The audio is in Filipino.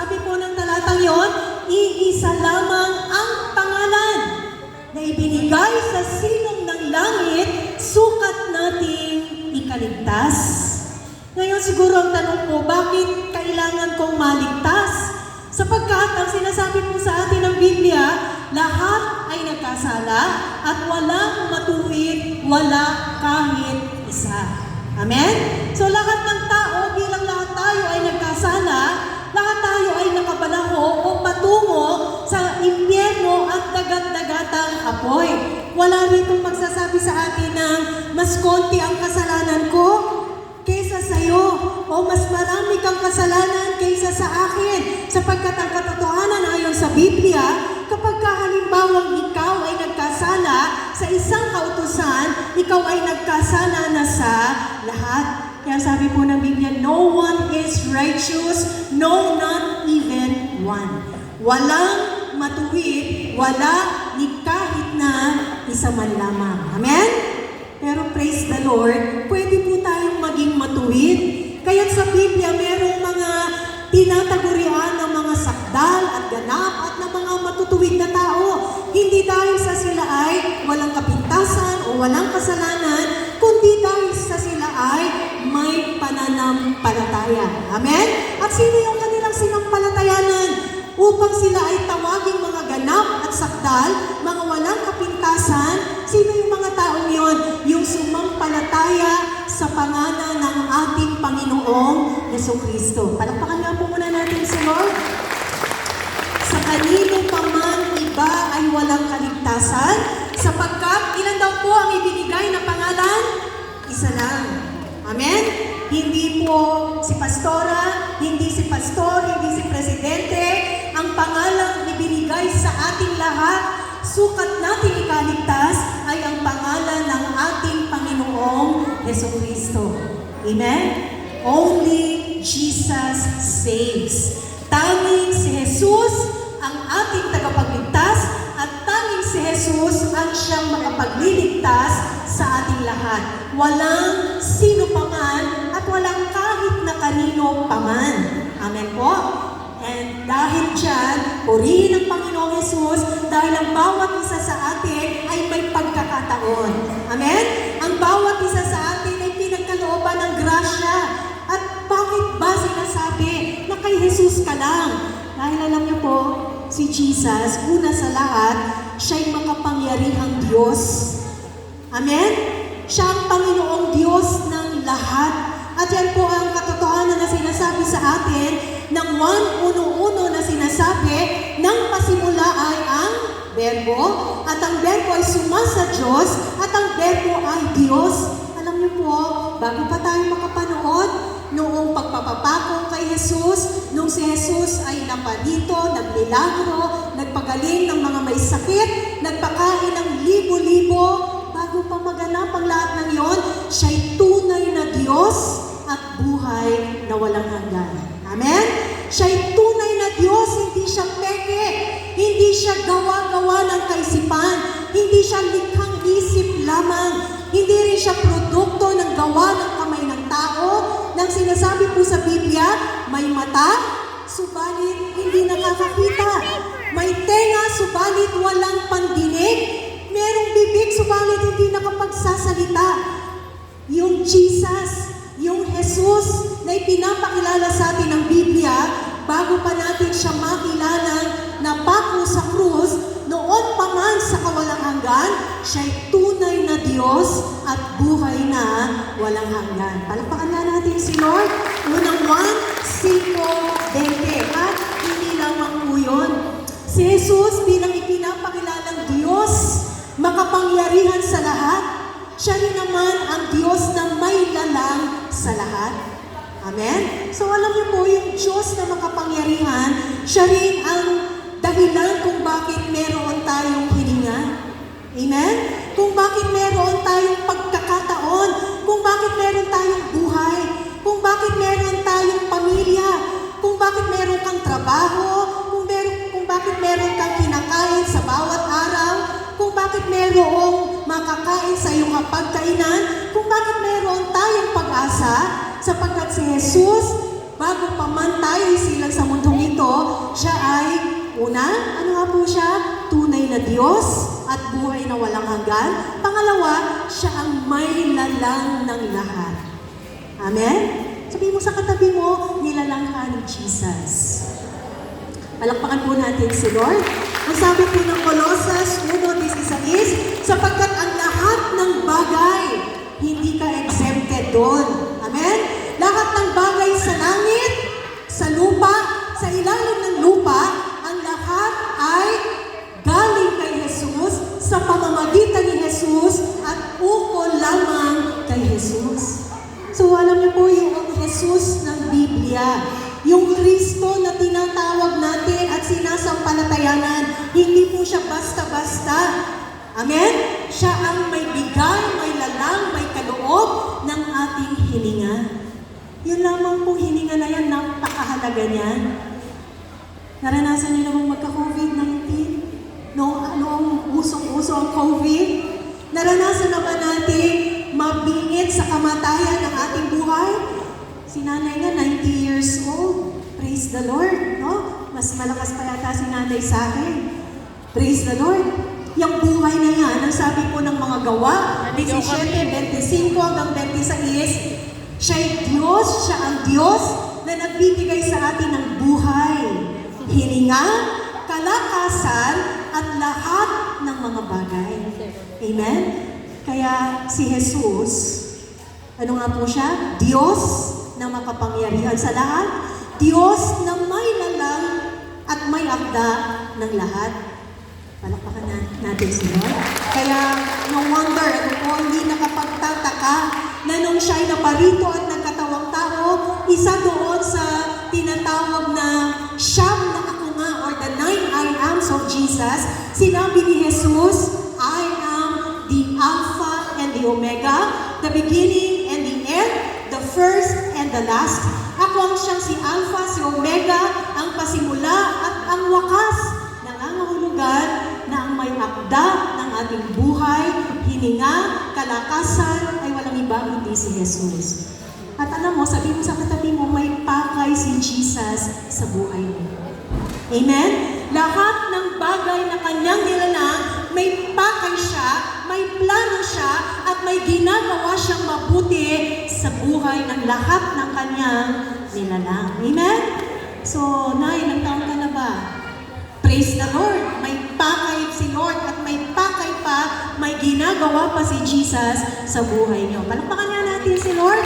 sabi po ng talatang yon, iisa lamang ang pangalan na ibinigay sa silong ng langit, sukat nating ikaligtas. Ngayon siguro ang tanong po, bakit kailangan kong maligtas? Sapagkat ang sinasabi po sa atin ng Biblia, lahat ay nagkasala at walang matuwid, wala kahit isa. Amen? So lahat ng tao, bilang lahat tayo ay nagkasala, lahat tayo ay nakabalaho o patungo sa impyerno at dagat-dagatang apoy. Wala ritong magsasabi sa atin ng mas konti ang kasalanan ko kaysa sa iyo, o mas marami kang kasalanan kaysa sa akin. Sapagkat ang katotohanan ayon sa Biblia, kapag halimbawang ikaw ay nagkasala sa isang kautusan, ikaw ay nagkasala na sa lahat. Kaya sabi po ng Biblia, no one is righteous, no, not even one. Walang matuwid, wala ni kahit na isa man lamang. Amen? Pero praise the Lord, pwede po tayong maging matuwid. Kaya sa Biblia, merong mga tinatagurian ng mga sakdal at ganap at ng mga matutuwid na tao. Hindi dahil sa sila ay walang kapintasan o walang kasalanan, kundi dahil sa sila ay may pananampalataya. Amen? At sino yung kanilang sinampalatayanan? Upang sila ay tawaging mga ganap at sakdal, mga walang kapintasan. Sino yung mga taong yon? Yung sumampalataya sa pangalan ng ating Panginoong Jesucristo. Palakpakan nga po muna natin si Lord. Sa kanino pa man iba ay walang kaligtasan, sapagkat ilan daw po ang ibinigay na pangalan? Isa lang. Amen? Hindi po si pastora, hindi si pastor, hindi si presidente. Ang pangalang ibinigay sa ating lahat, sukat nating ikaligtas, ay ang pangalan ng ating Panginoong Jesucristo. Amen? Only Jesus saves. Tanging si Jesus ang ating tagapagligtas at tanging si Jesus ang siyang makapagliligtas sa ating lahat. Walang sino paman at walang kahit na kanino paman. Amen po? And dahil dyan, purihin ang Panginoong Jesus dahil ang bawat isa sa atin ay may pagkakataon. Amen? Ang bawat isa sa atin ay pinagkalooban ng grasya. At bakit ba sinasabi na kay Jesus ka lang? Dahil alam niyo po, si Jesus, una sa lahat, siya'y makapangyarihang Diyos. Amen? Siya ang Panginoong Diyos ng lahat. At yan po ang katotohanan na sinasabi sa atin ng 1:1 na sinasabi, nang pasimula ay ang Berbo, at ang Berbo ay sumasa Diyos, at ang Berbo ay Diyos. Alam niyo po, bago pa tayo makapanood, noong pagpapapako kay Jesus, nung si Jesus ay napadito, nagmilagro, nagpagaling ng mga may sakit, nagpakain ng libo-libo, bago pa maganap ang lahat ng yon, siya'y tunay na Diyos at buhay na walang hanggan. Amen? Siya'y tunay na Diyos, hindi siya peke, hindi siya gawa-gawa ng kaisipan, hindi siya likhang isip lamang, hindi rin siya produkto ng gawa ng kamay ng tao, nang sinasabi po sa Biblia, may mata, subalit hindi nakakakita, may tenga, subalit walang pandinig, merong bibig, subalit hindi nakapagsasalita. Yung Jesus, yung Jesus na ipinapakilala sa atin ng Biblia, bago pa natin siya makilala na pako sa krus, noon pa man sa kawalang hanggan, siya'y tunay na Diyos at buhay na walang hanggan. Palakpakan na natin si Lord. Unang 1:5-20. At hindi lamang po yun. Si Jesus bilang ipinapakilalang Diyos, makapangyarihan sa lahat, siya rin naman ang Diyos na may lalang sa lahat. Amen? So alam niyo po, yung Diyos na makapangyarihan, siya rin ang dahilan kung bakit meron tayong hininga. Amen? Kung bakit meron tayong pagkakataon, kung bakit meron tayong buhay, kung bakit meron tayong pamilya, kung bakit meron kang trabaho, kung bakit meron kang kinakain sa bawat araw, kung bakit merong makakain sa iyong pagkainan, kung bakit meron tayong pag-asa, sapagkat si Jesus, bago pa man tayo isilang sa mundong ito, Una, ano nga po siya? Tunay na Diyos at buhay na walang hanggan. Pangalawa, siya ang may lalang ng lahat. Amen? Sabihin mo sa katabi mo, nilalang ka ni Jesus. Palakpakan po natin si Lord. Ang sabi po ng Colossus 1:16, sapagkat ang lahat ng bagay, hindi ka exempted doon. Amen? Lahat ng bagay sa langit, sa lupa, sa ilalim ng lupa, ang lahat ay galing kay Jesus, sa pamamagitan ni Jesus, at ukol lamang kay Jesus. So alam niyo po yung Jesus ng Biblia, yung Kristo na tinatawag natin at sinasampalatayanan, hindi po siya basta-basta. Amen? Siya ang may bigay, may lalang, may kaloob ng ating hininga. Yun lamang pong hininga na yan, napakahalaga niyan. Naranasan niyo na bang magka-COVID-19? Noong usong-uso ang COVID? Naranasan na ba natin mabingit sa kamatayan ng ating buhay? Si nanay nga, 90 years old. Praise the Lord, no? Mas malakas pa yata si nanay sa akin. Praise the Lord. Yung buhay na yan, ang sabi po ng mga gawa, 17:25 hanggang 26, siya'y Diyos, siya ang Diyos na nagbibigay sa atin ng buhay, hininga, kalakasan, at lahat ng mga bagay. Amen? Kaya si Jesus, ano nga po siya? Diyos na makapangyarihan sa lahat, Diyos na may lalang at may akda ng lahat. Palakpakan natin si Lord. Kaya no wonder, ano po, hindi nakapagtataka na nung siya'y naparito at nagkatawang tao, isa doon sa tinatawag na siyam na ako nga, or the 9 I ams of Jesus, sinabi ni Jesus, I am the Alpha and the Omega, the beginning and the end, the first and the last. Ako ang siyang si Alpha, si Omega, ang pasimula at ang wakas. Nangangahulugan na ang may akda ng ating buhay, hininga, kalakasan, ay walang iba kundi si Jesus. At alam mo, sabi mo sa katabi mo, may pakay si Jesus sa buhay mo. Amen? Lahat ng bagay na kanyang nilalang, may pakay siya, may plano siya, at may ginagawa siyang mabuti sa buhay ng lahat ng kanyang nilalang. Amen? So, Nay, ilang taon ka na ba? Praise the Lord! May pakay si Lord at may pakay pa, may ginagawa pa si Jesus sa buhay niyo. Palakpakan nga natin si Lord.